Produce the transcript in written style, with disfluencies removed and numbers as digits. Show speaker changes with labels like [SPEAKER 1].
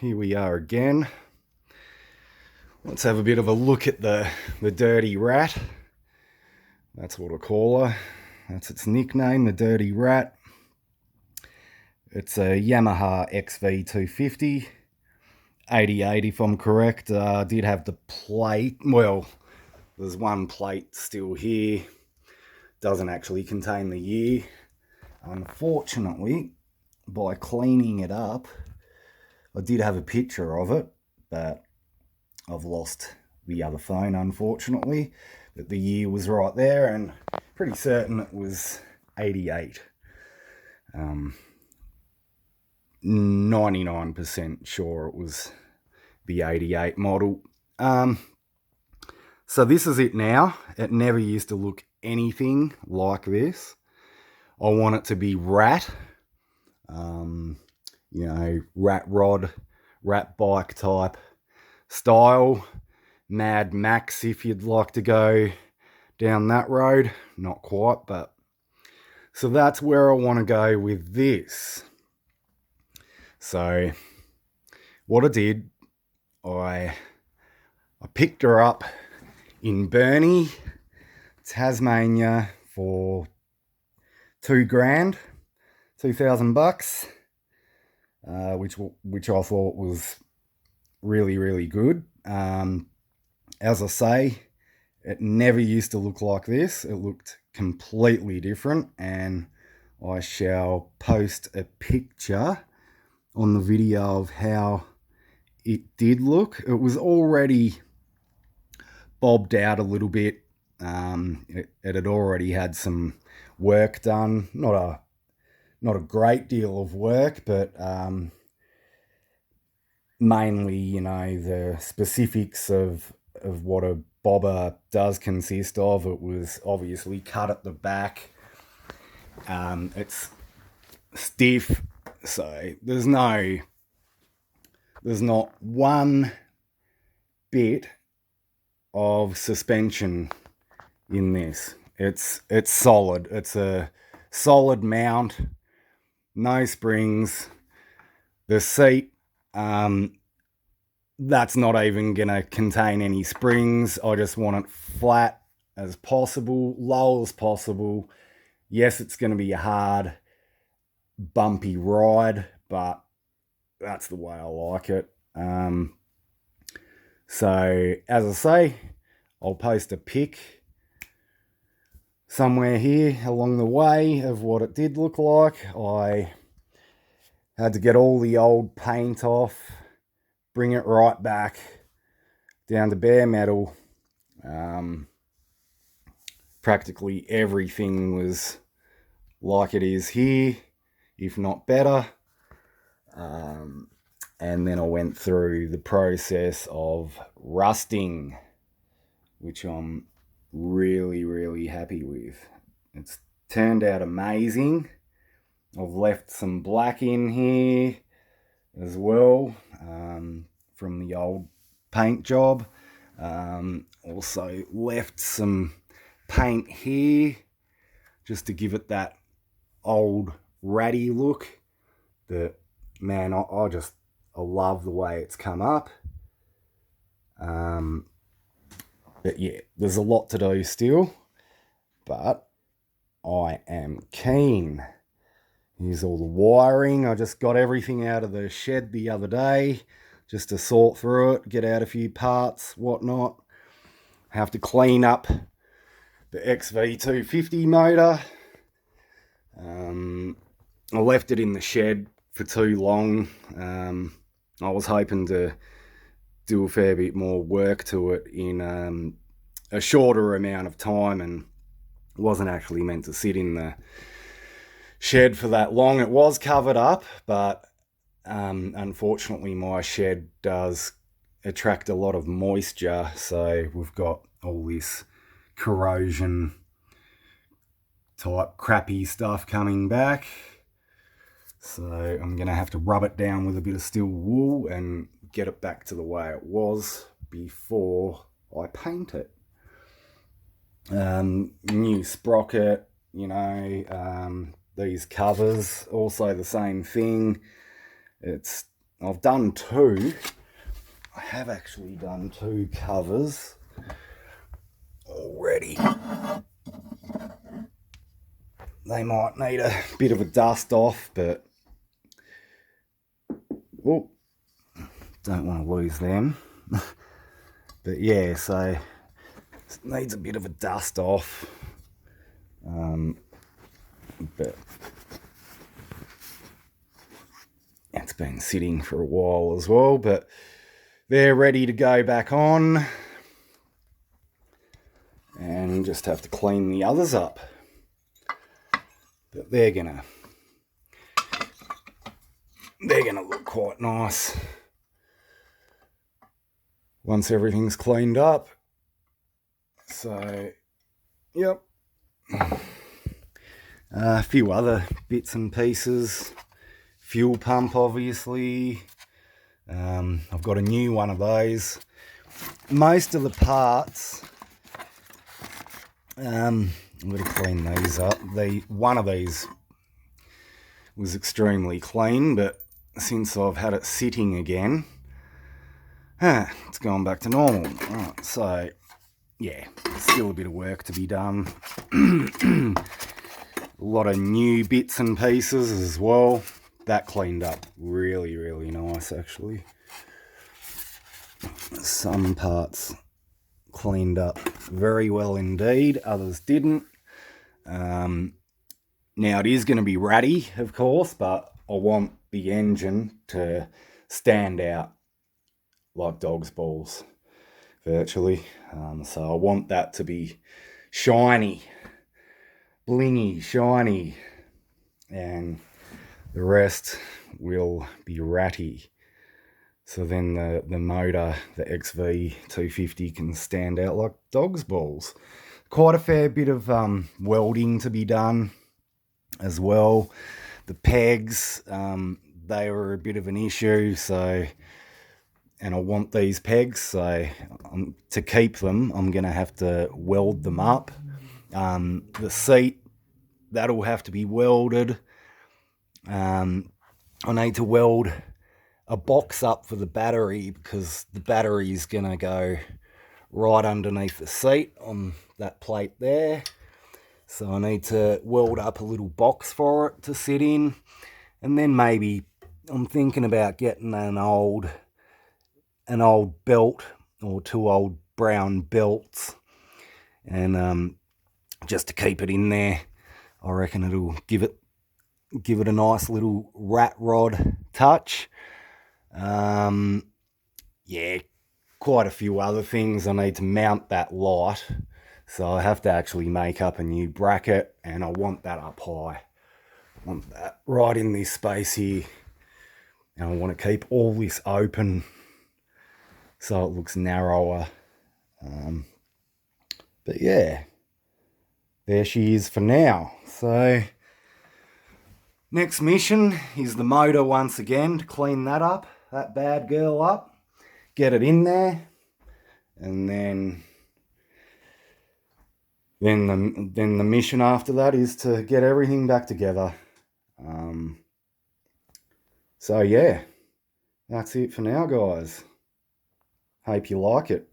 [SPEAKER 1] here we are again. Let's have a bit of a look at the Dirty Rat. That's what I call her. That's its nickname, the Dirty Rat. It's a Yamaha XV 250, 88 if I'm correct. Did have the plate. Well, there's one plate still here. Doesn't actually contain the year. Unfortunately, by cleaning it up, I did have a picture of it, but I've lost the other phone, unfortunately. But the year was right there, and pretty certain it was 88. 99% sure it was the 88 model. So this is it now. It never used to look anything like this. I want it to be rat. Rat rod, rat bike type style. Mad Max if you'd like to go down that road. Not quite, but... So that's where I want to go with this. So what I did, I picked her up in Burnie, Tasmania for $2,000, $2,000, which I thought was really, really good. As I say, it never used to look like this. It looked completely different, and I shall post a picture on the video of how it did look. It was already bobbed out a little bit. It had already had some work done. Not a great deal of work, but mainly, the specifics of what a bobber does consist of. It was obviously cut at the back. It's stiff, so there's not one bit of suspension in this. It's solid. It's a solid mount, no springs. The seat, that's not even gonna contain any springs. I just want it flat as possible, low as possible. Yes, it's gonna be a hard, bumpy ride, but that's the way I like it. So as I say, I'll post a pic somewhere here along the way of what it did look like. I had to get all the old paint off, bring it right back down to bare metal. Practically everything was like it is here, if not better. And then I went through the process of rusting, which I'm really, really happy with. It's turned out amazing. I've left some black in here as well, from the old paint job. Also left some paint here just to give it that old ratty look. That, man, I love the way it's come up. But yeah, there's a lot to do still, but I am keen. Here's all the wiring. I just got everything out of the shed the other day just to sort through it, get out a few parts, whatnot. Have to clean up the XV 250 motor. I left it in the shed for too long. I was hoping to do a fair bit more work to it in a shorter amount of time, and wasn't actually meant to sit in the shed for that long. It was covered up, but unfortunately my shed does attract a lot of moisture, so we've got all this corrosion type crappy stuff coming back. So I'm going to have to rub it down with a bit of steel wool and get it back to the way it was before I paint it. New sprocket, these covers, also the same thing. It's I've done two. I have actually done two covers already. They might need a bit of a dust off, but oh, don't want to lose them. But yeah, so it needs a bit of a dust off. But it's been sitting for a while as well, but they're ready to go back on. And just have to clean the others up. But they're gonna look quite nice once everything's cleaned up. So, yep. A few other bits and pieces. Fuel pump, obviously. I've got a new one of those. Most of the parts, I'm going to clean these up. One of these was extremely clean, but since I've had it sitting again, it's gone back to normal. Right, so, yeah, still a bit of work to be done. A lot of new bits and pieces as well. That cleaned up really, really nice, actually. Some parts cleaned up very well indeed, others didn't. Now it is going to be ratty, of course, but I want the engine to stand out like dog's balls, virtually. So I want that to be shiny, blingy, shiny, and the rest will be ratty. So then the motor, the XV 250, can stand out like dog's balls. Quite a fair bit of welding to be done as well. The pegs, they were a bit of an issue, so, and I want these pegs, so to keep them, I'm going to have to weld them up. The seat, that'll have to be welded. I need to weld a box up for the battery, because the battery is going to go right underneath the seat on that plate there. So I need to weld up a little box for it to sit in. And then maybe I'm thinking about getting an old belt, or two old brown belts, and just to keep it in there. I reckon it'll give it a nice little rat rod touch. Yeah, quite a few other things. I need to mount that light, so I have to actually make up a new bracket, and I want that up high. I want that right in this space here, and I want to keep all this open so it looks narrower. But yeah, there she is for now. So next mission is the motor once again, to clean that up, that bad girl up, get it in there, and then the mission after that is to get everything back together. So yeah, that's it for now, guys. Hope you like it.